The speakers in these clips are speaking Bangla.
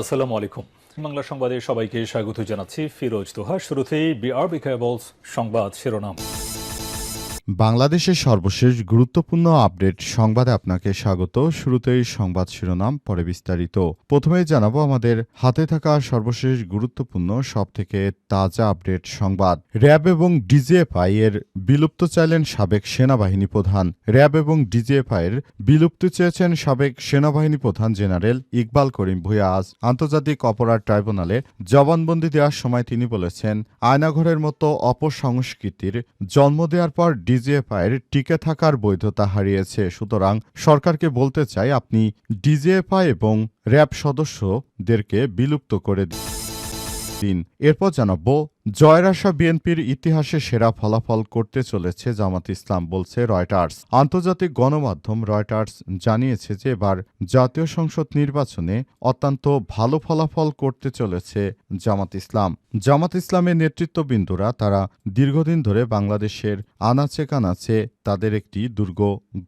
আসসালামু আলাইকুম। বাংলা সংবাদে সবাইকে স্বাগত জানাচ্ছি ফিরোজ তোহা। শুরুতেই বিআরবি কেবলস সংবাদ শিরোনাম। বাংলাদেশের সর্বশেষ গুরুত্বপূর্ণ আপডেট সংবাদে আপনাকে স্বাগত। শুরুতেই সংবাদ শিরোনাম, পরে বিস্তারিত। প্রথমেই জানাবো আমাদের হাতে থাকা সর্বশেষ গুরুত্বপূর্ণ সবথেকে তাজা আপডেট সংবাদ। র্যাব এবং ডিজিএফআই এর বিলুপ্ত চাইলেন সাবেক সেনাবাহিনী প্রধান। র্যাব এবং ডিজিএফআই এর বিলুপ্তি চেয়েছেন সাবেক সেনাবাহিনী প্রধান জেনারেল ইকবাল করিম ভূঁইয়া। আজ আন্তর্জাতিক অপরাধ ট্রাইব্যুনালে জবানবন্দি দেওয়ার সময় তিনি বলেছেন, আয়নাঘরের মতো অপসংস্কৃতির জন্ম দেওয়ার পর ডিজিএফআইয়ের টিকে থাকার বৈধতা হারিয়েছে। সুতরাং সরকারকে বলতে চাই, আপনি ডিজিএফআই এবং র্যাব সদস্যদেরকে বিলুপ্ত করে দিন। এরপর জানাবো, জয়ের আশা বিএনপির ইতিহাসে সেরা ফলাফল করতে চলেছে জামাত ইসলাম, বলছে রয়টার্স। আন্তর্জাতিক গণমাধ্যম রয়টার্স জানিয়েছে যে এবার জাতীয় সংসদ নির্বাচনে অত্যন্ত ভালো ফলাফল করতে চলেছে জামাত ইসলাম। জামাত ইসলামের নেতৃত্ববৃন্দরা তারা দীর্ঘদিন ধরে বাংলাদেশের আনাচে কানাচে তাদের একটি দুর্গ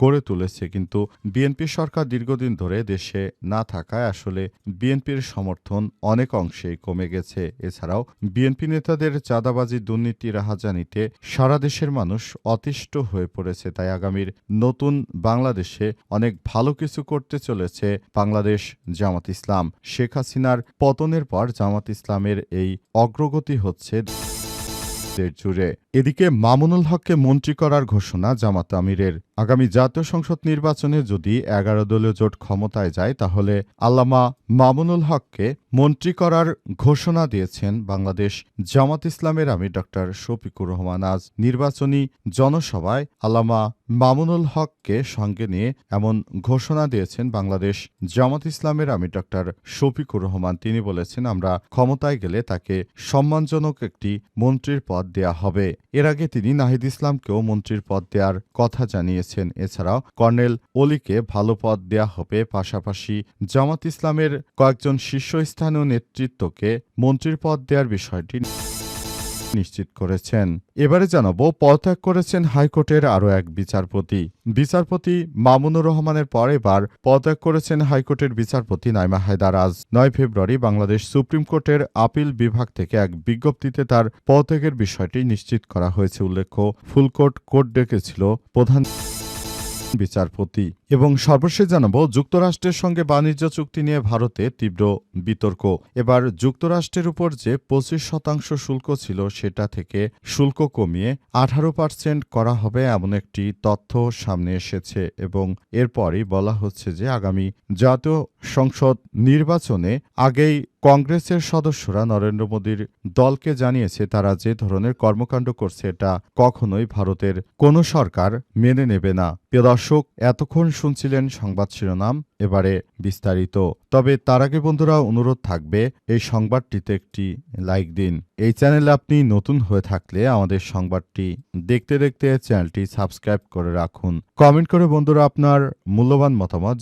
গড়ে তুলেছে, কিন্তু বিএনপি সরকার দীর্ঘদিন ধরে দেশে না থাকায় আসলে বিএনপির সমর্থন অনেক অংশেই কমে গেছে। এছাড়াও বিএনপি নেতাদের চাঁদাবাজি, দুর্নীতি, রাহাজানিতে সারা দেশের মানুষ অতিষ্ঠ হয়ে পড়েছে। তাই আগামীর নতুন বাংলাদেশে অনেক ভালো কিছু করতে চলেছে বাংলাদেশ জামাত ইসলাম। শেখ হাসিনার পতনের পর জামাত ইসলামের এই অগ্রগতি হচ্ছে জুড়ে। এদিকে মামুনুল হককে মন্ত্রী করার ঘোষণা জামাত আমিরের। আগামী জাতীয় সংসদ নির্বাচনে যদি 11 দলীয় জোট ক্ষমতায় যায়, তাহলে আল্লামা মামুনুল হককে মন্ত্রী করার ঘোষণা দিয়েছেন বাংলাদেশ জামাত ইসলামের আমির ডক্টর শফিকুর রহমান। আজ নির্বাচনী জনসভায় আল্লামা মামুনুল হককে সঙ্গে নিয়ে এমন ঘোষণা দিয়েছেন বাংলাদেশ জামাত ইসলামের আমির ডক্টর শফিকুর রহমান। তিনি বলেছেন, আমরা ক্ষমতায় গেলে তাকে সম্মানজনক একটি মন্ত্রীর পদ দেয়া হবে। এর আগে তিনি নাহিদ ইসলামকেও মন্ত্রীর পদ দেওয়ার কথা জানিয়েছেন। এছাড়াও কর্নেল অলিকে ভালো পদ দেয়া হবে। পাশাপাশি জামাত ইসলামের কয়েকজন শীর্ষস্থানীয় নেতৃত্বকে মন্ত্রীর পদ দেওয়ার বিষয়টি নিশ্চিত করেছেন। এবারে জানাবো, পদত্যাগ করেছেন হাইকোর্টের আরও এক বিচারপতি। বিচারপতি মামুনুর রহমানের পর এবার পদত্যাগ করেছেন হাইকোর্টের বিচারপতি নাইমা হায়দার। আজ 9 ফেব্রুয়ারি বাংলাদেশ সুপ্রিম কোর্টের আপিল বিভাগ থেকে এক বিজ্ঞপ্তিতে তার পদত্যাগের বিষয়টি নিশ্চিত করা হয়েছে। উল্লেখ্য, ফুলকোর্ট কোর্ট ডেকেছিল প্রধান বিচারপতি। এবং সর্বশেষ জানাবো, যুক্তরাষ্ট্রের সঙ্গে বাণিজ্য চুক্তি নিয়ে ভারতে তীব্র বিতর্ক। এবার যুক্তরাষ্ট্রের উপর যে 25% শুল্ক ছিল, সেটা থেকে শুল্ক কমিয়ে 18% করা হবে এমন একটি তথ্য সামনে এসেছে। এবং এরপরই বলা হচ্ছে যে আগামী জাতীয় সংসদ নির্বাচনে আগেই কংগ্রেসের সদস্যরা নরেন্দ্র মোদীর দলকে জানিয়েছে, তারা যে ধরনের কর্মকাণ্ড করছে এটা কখনোই ভারতের কোনো সরকার মেনে নেবে না। প্রিয় দর্শক, এতক্ষণ শুনছিলেন সংবাদ শিরোনাম, এবারে বিস্তারিত। তবে তার আগে বন্ধুরা, অনুরোধ থাকবে এই সংবাদটিতে একটি লাইক দিন। এই চ্যানেলে আপনি নতুন হয়ে থাকলে আমাদের সংবাদটি দেখতে দেখতে চ্যানেলটি সাবস্ক্রাইব করে রাখুন। কমেন্ট করে বন্ধুরা আপনার মূল্যবান মতামত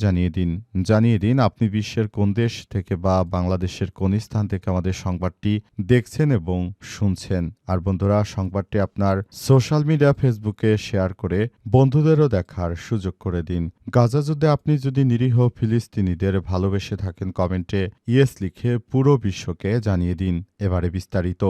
জানিয়ে দিন আপনি বিশ্বের কোন দেশ থেকে বা বাংলাদেশের কোন স্থান থেকে আমাদের সংবাদটি দেখছেন এবং শুনছেন। আর বন্ধুরা, সংবাদটি আপনার সোশ্যাল মিডিয়া ফেসবুকে শেয়ার করে বন্ধুদেরও দেখার সুযোগ করে দিন। গাজা যুদ্ধে আপনি যদি নিরীহ ফিলিস্তিনিদের ভালোবেসে থাকেন, কমেন্টে ইয়েস লিখে পুরো বিশ্বকে জানিয়ে দিন। এবারে বিস্তারিত।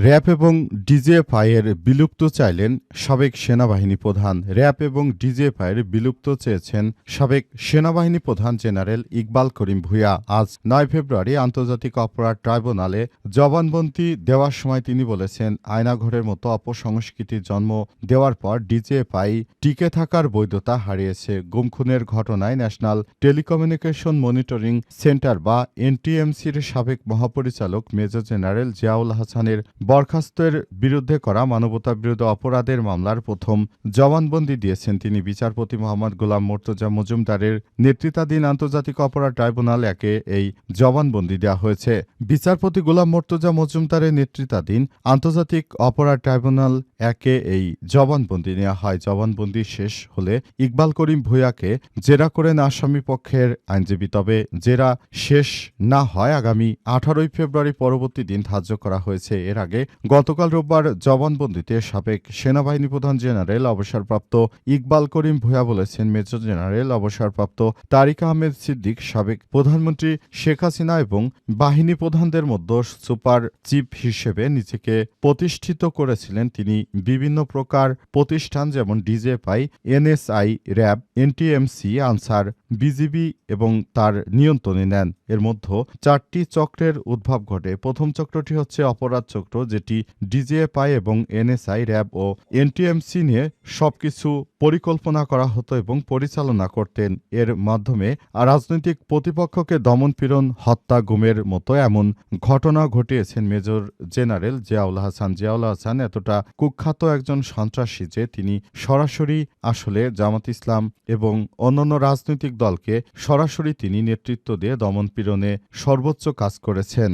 র্যাব এবং ডিজিএফআই এর বিলুপ্ত চাইলেন সাবেক সেনাবাহিনী প্রধান। র্যাব এবং ডিজিএফআই এর বিলুপ্ত চেয়েছেন সাবেক সেনাবাহিনী প্রধান জেনারেল ইকবাল করিম ভূঁইয়া। আজ 9 ফেব্রুয়ারি আন্তর্জাতিক অপরাধ ট্রাইব্যুনালে জবানবন্দি দেওয়ার সময় তিনি বলেছেন, আয়নাঘরের মতো অপসংস্কৃতির জন্ম দেওয়ার পর ডিজিএফআই টিকে থাকার বৈধতা হারিয়েছে। গুম-খুনের ঘটনায় ন্যাশনাল টেলিকমিউনিকেশন মনিটরিং সেন্টার বা এনটিএমসির সাবেক মহাপরিচালক মেজর জেনারেল জিয়াউল হাসানের বরখাস্তের বিরুদ্ধে করা মানবতাবিরোধী অপরাধের মামলার প্রথম জবানবন্দি দিয়েছেন তিনি। বিচারপতি মোহাম্মদ গোলাম মোর্তজা মজুমদারের নেতৃত্বাধীন আন্তর্জাতিক অপরাধ ট্রাইব্যুনাল একে এই জবানবন্দি দেওয়া হয়েছে। বিচারপতি গোলাম মোর্তজা মজুমদারের নেতৃত্বাধীন আন্তর্জাতিক অপরাধ ট্রাইব্যুনাল একে এই জবানবন্দি নেওয়া হয়। জবানবন্দি শেষ হলে ইকবাল করিম ভূঁইয়াকে জেরা করেন আসামি পক্ষের আইনজীবী। তবে জেরা শেষ না হয় আগামী 18 ফেব্রুয়ারি পরবর্তী দিন ধার্য করা হয়েছে। এর আগে সঙ্গে গতকাল রোববার জবানবন্দিতে সাবেক সেনাবাহিনী প্রধান জেনারেল অবসরপ্রাপ্ত ইকবাল করিম ভূঁইয়া বলেছেন, মেজর জেনারেল অবসরপ্রাপ্ত তারিক আহমেদ সিদ্দিক সাবেক প্রধানমন্ত্রী শেখ হাসিনা এবং বাহিনী প্রধানদের মধ্যে সুপার চিফ হিসেবে নিজেকে প্রতিষ্ঠিত করেছিলেন। তিনি বিভিন্ন প্রকার প্রতিষ্ঠান যেমন DGFI, NSI, RAB, NTMC, answer, BGB এবং তার নিয়ন্ত্রণে নেন। এর মধ্যে 4টি চক্রের উদ্ভব ঘটে। প্রথম চক্রটি হচ্ছে অপরাধ চক্র, যেটি ডিজিএফআই এবং এনএসআই, র্যাব ও এনটিএমসি নিয়ে সবকিছু পরিকল্পনা করা হতো এবং পরিচালনা করতেন। এর মাধ্যমে রাজনৈতিক প্রতিপক্ষকে দমনপীড়ন, হত্যা, গুমের মতো এমন ঘটনা ঘটিয়েছেন মেজর জেনারেল জিয়াউল হাসান। জিয়াউল হাসান এতটা কুখ্যাত একজন সন্ত্রাসী যে তিনি সরাসরি আসলে জামাত ইসলাম এবং অন্যান্য রাজনৈতিক দলকে সরাসরি তিনি নেতৃত্ব দিয়ে দমনপীড়নে সর্বোচ্চ কাজ করেছেন।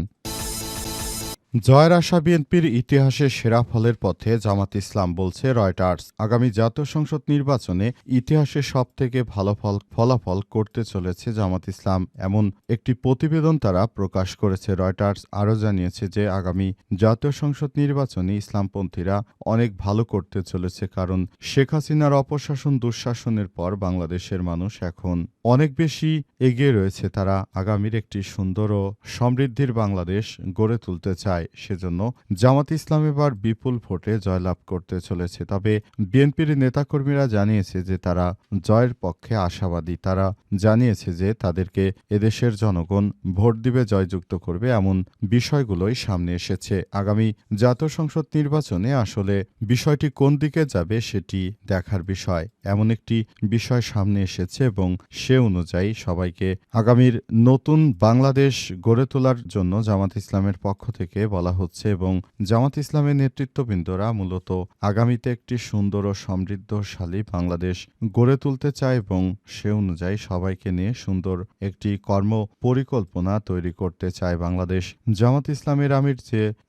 জয়ের আশা বিএনপির ইতিহাসে সেরা ফলের পথে জামাত ইসলাম, বলছে রয়টার্স। আগামী জাতীয় সংসদ নির্বাচনে ইতিহাসে সবথেকে ভালো ফলাফল করতে চলেছে জামাত ইসলাম, এমন একটি প্রতিবেদন তারা প্রকাশ করেছে। রয়টার্স আরও জানিয়েছে যে আগামী জাতীয় সংসদ নির্বাচনে ইসলামপন্থীরা অনেক ভালো করতে চলেছে, কারণ শেখ হাসিনার অপশাসন দুঃশাসনের পর বাংলাদেশের মানুষ এখন অনেক বেশি এগিয়ে রয়েছে। তারা আগামীর একটি সুন্দর ও সমৃদ্ধির বাংলাদেশ গড়ে তুলতে চায়। সেজন্য জামাত ইসলাম এবার বিপুল ভোটে জয়লাভ করতে চলেছে। তবে বিএনপির নেতাকর্মীরা জানিয়েছে যে তারা জয়ের পক্ষে আশাবাদী। তারা জানিয়েছে যে তাদেরকে এদেশের জনগণ ভোট দিবে, জয়যুক্ত করবে, এমন বিষয়গুলোই সামনে এসেছে। আগামী জাতীয় সংসদ নির্বাচনে আসলে বিষয়টি কোন দিকে যাবে সেটি দেখার বিষয়। এমন একটি বিষয় সামনে এসেছে এবং সে অনুযায়ী সবাইকে আগামীর নতুন বাংলাদেশ গড়ে তোলার জন্য জামাত ইসলামের পক্ষ থেকে বলা হচ্ছে এবং জামাত ইসলামের নেতৃত্ববৃন্দরা মূলত আগামীতে একটি সুন্দর ও সমৃদ্ধশালী বাংলাদেশ গড়ে তুলতে চায় এবং সে অনুযায়ী সবাইকে নিয়ে সুন্দর একটি কর্ম পরিকল্পনা তৈরি করতে চায় বাংলাদেশ। জামাত ইসলামের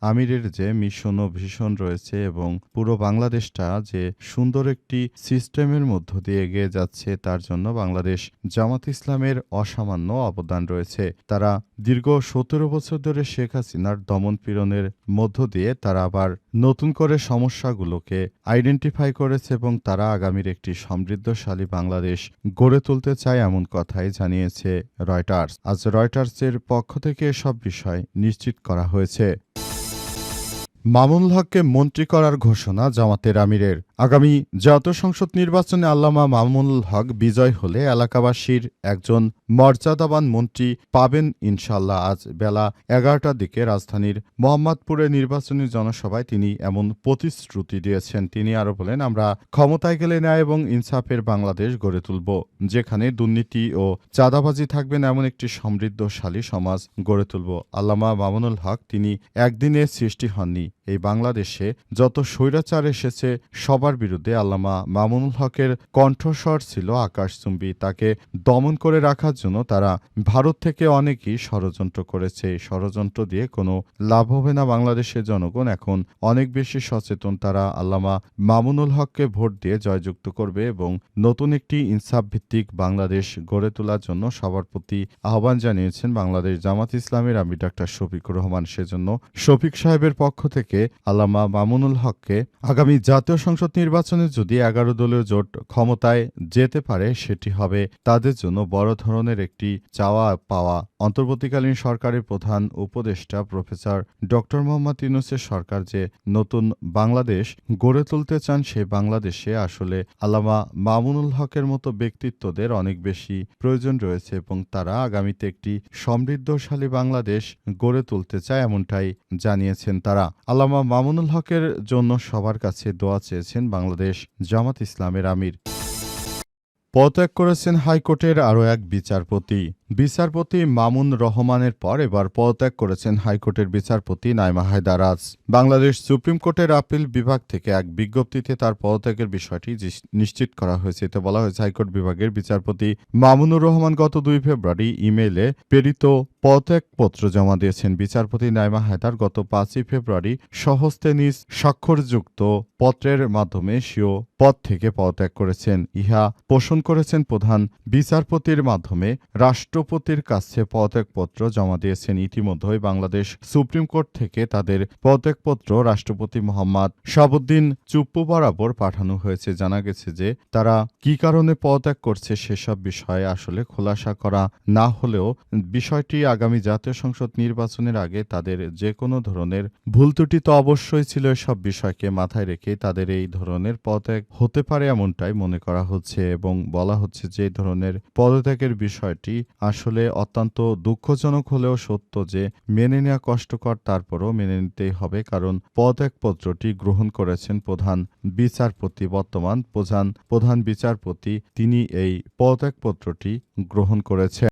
আমিরের যে মিশন ও ভিশন রয়েছে এবং পুরো বাংলাদেশটা যে সুন্দর একটি সিস্টেমের মধ্য দিয়ে এগিয়ে যাচ্ছে, তার জন্য বাংলাদেশ জামাত ইসলামের অসামান্য অবদান রয়েছে। তারা দীর্ঘ 17 বছর ধরে শেখ হাসিনার দমনপীড়নের মধ্য দিয়ে তারা আবার নতুন করে সমস্যাগুলোকে আইডেন্টিফাই করেছে এবং তারা আগামীর একটি সমৃদ্ধশালী বাংলাদেশ গড়ে তুলতে চায়, এমন কথাই জানিয়েছে রয়টার্স। আজ রয়টার্সের পক্ষ থেকে এসব বিষয় নিশ্চিত করা হয়েছে। মামুনুল হককে মন্ত্রী করার ঘোষণা জামাতের আমিরের। আগামী জাতীয় সংসদ নির্বাচনে আল্লামা মামুনুল হক বিজয় হলে এলাকাবাসীর একজন মর্যাদাবান মন্ত্রী পাবেন ইনশাল্লাহ। আজ বেলা 11টার দিকে রাজধানীর মোহাম্মদপুরে নির্বাচনী জনসভায় তিনি এমন প্রতিশ্রুতি দিয়েছেন। তিনি আরও বলেন, আমরা ক্ষমতায় গেলে ন্যায় এবং ইনসাফের বাংলাদেশ গড়ে তুলব, যেখানে দুর্নীতি ও চাঁদাবাজি থাকবেন এমন একটি সমৃদ্ধশালী সমাজ গড়ে তুলব। আল্লামা মামুনুল হক তিনি একদিনে সৃষ্টি হননি। এই বাংলাদেশে যত স্বৈরাচার এসেছে সবার বিরুদ্ধে আল্লামা মামুনুল হকের কণ্ঠস্বর ছিল আকাশচুম্বী। তাকে দমন করে রাখার জন্য তারা ভারত থেকে অনেকেই ষড়যন্ত্র করেছে। এই ষড়যন্ত্র দিয়ে কোনো লাভ হবে না। বাংলাদেশের জনগণ এখন অনেক বেশি সচেতন। তারা আল্লামা মামুনুল হককে ভোট দিয়ে জয়যুক্ত করবে এবং নতুন একটি ইনসাফ ভিত্তিক বাংলাদেশ গড়ে তোলার জন্য সবার প্রতি আহ্বান জানিয়েছেন বাংলাদেশ জামাত ইসলামের আমির ডাক্তার শফিকুর রহমান। সেজন্য শফিক সাহেবের পক্ষ থেকে আল্লামা মামুনুল হককে আগামী জাতীয় সংসদ নির্বাচনে যদি 11 দলীয় জোট ক্ষমতায় যেতে পারে, সেটি হবে তাদের জন্য বড় ধরনের একটি চাওয়া পাওয়া। অন্তর্বর্তীকালীন সরকারের প্রধান উপদেষ্টা প্রফেসর ডক্টর মোহাম্মদ ইউনূসের সরকার যে নতুন বাংলাদেশ গড়ে তুলতে চান, সেই বাংলাদেশে আসলে আল্লামা মামুনুল হকের মতো ব্যক্তিত্বদের অনেক বেশি প্রয়োজন রয়েছে এবং তারা আগামীতে একটি সমৃদ্ধশালী বাংলাদেশ গড়ে তুলতে চায়, এমনটাই জানিয়েছেন তারা। আল্লামা মামুনুল হকের জন্য সবার কাছে দোয়া চেয়েছেন বাংলাদেশ জামাত ইসলামের আমির। পদত্যাগ করেছেন হাইকোর্টের আরও এক বিচারপতি মামুন রহমানের পর এবার পদত্যাগ করেছেন হাইকোর্টের বিচারপতি নাইমা হায়দার। আজ বাংলাদেশ সুপ্রিম কোর্টের আপিল বিভাগ থেকে এক বিজ্ঞপ্তিতে তার পদত্যাগের বিষয়টি নিশ্চিত করা হয়েছে। এতে বলা হয়েছে, হাইকোর্ট বিভাগের বিচারপতি মামুনুর রহমান গত 2 ফেব্রুয়ারি ইমেইলে প্রেরিত পদত্যাগপত্র জমা দিয়েছেন। বিচারপতি নাইমা হায়দার গত 5 ফেব্রুয়ারি স্বহস্তে নিজ স্বাক্ষরযুক্ত পত্রের মাধ্যমে স্বীয় পদ থেকে পদত্যাগ করেছেন। ইহা পোষণ করেছেন প্রধান বিচারপতির মাধ্যমে রাষ্ট্র রাষ্ট্রপতির কাছে পদত্যাগপত্র জমা দিয়েছেন। ইতিমধ্যেই বাংলাদেশ সুপ্রিম কোর্ট থেকে তাদের পদত্যাগপত্র রাষ্ট্রপতি মোহাম্মদ শাহাবুদ্দিন চুপ্পু বরাবর পাঠানো হয়েছে। জানা গেছে যে তারা কী কারণে পদত্যাগ করছে সেসব বিষয়ে আসলে খোলাসা করা না হলেও বিষয়টি আগামী জাতীয় সংসদ নির্বাচনের আগে তাদের যে কোনো ধরনের ভুল ত্রুটি তো অবশ্যই ছিল, এসব বিষয়কে মাথায় রেখে তাদের এই ধরনের পদত্যাগ হতে পারে এমনটাই মনে করা হচ্ছে এবং বলা হচ্ছে যে এই ধরনের পদত্যাগের বিষয়টি আসলে অত্যন্ত দুঃখজনক হলেও সত্য যে মেনে নেওয়া কষ্টকর, তারপরও মেনে নিতেই হবে, কারণ পদত্যাগপত্রটি গ্রহণ করেছেন প্রধান বিচারপতি, বর্তমান প্রধান বিচারপতি, তিনি এই পদত্যাগপত্রটি গ্রহণ করেছেন।